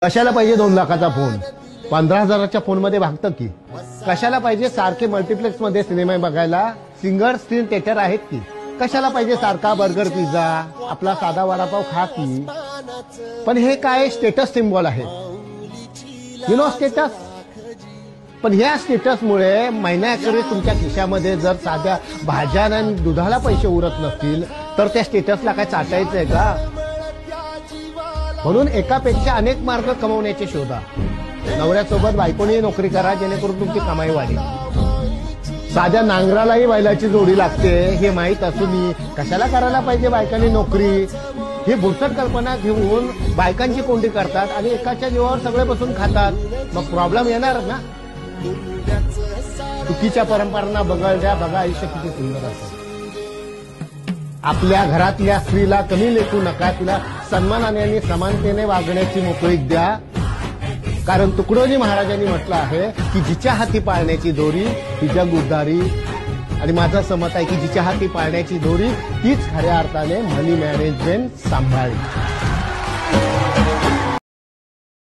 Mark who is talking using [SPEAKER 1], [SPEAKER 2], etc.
[SPEAKER 1] कशाला पाहिजे 2 लाखाचा फोन? 15,000च्या फोनमध्ये भागतं की? कशाला पाहिजे सारखे मल्टिप्लेक्स मध्ये सिनेमा बघायला? सिंगल स्क्रीन थिएटर आहेत की? कशाला पाहिजे सारखा बर्गर पिझ्झा? आपला साधा वडापाव खा की? पण हे काय स्टेटस सिम्बॉल आहे, यु नो, स्टेटस. पण ह्या स्टेटसमुळे महिन्याखेरीज तुमच्या खिशामध्ये जर साध्या भाज्या आणि दुधाला पैसे उरत नसतील तर त्या स्टेटसला काय चाटायचंय का? म्हणून एकापेक्षा अनेक मार्ग कमवण्याचे शोधा. नवऱ्यासोबत बायकोनी नोकरी करा जेणेकरून तुमची कमाई वाढेल. साध्या नांगरालाही बैलाची जोडी लागते हे माहीत असूनही कशाला करायला पाहिजे बायकांनी नोकरी? ही बुरसट कल्पना घेऊन बायकांची कोंडी करतात आणि एकाच्या जीवावर सगळे बसून खातात. मग प्रॉब्लेम येणार ना. चुकीच्या परंपरांना बघा, आयुष्य किती सुंदर असतं. आपल्या घरातल्या स्त्रीला कमी लेखू नका. तिला सन्मानाने आणि समानतेने वागण्याची मोकळीक द्या. कारण तुकडोजी महाराजांनी म्हटलं आहे की जिच्या हाती पाळण्याची दोरी ती जग उद्धारी. आणि माझं समत आहे की जिच्या हाती पाळण्याची दोरी तीच खऱ्या अर्थाने मनी मॅनेजमेंट सांभाळी.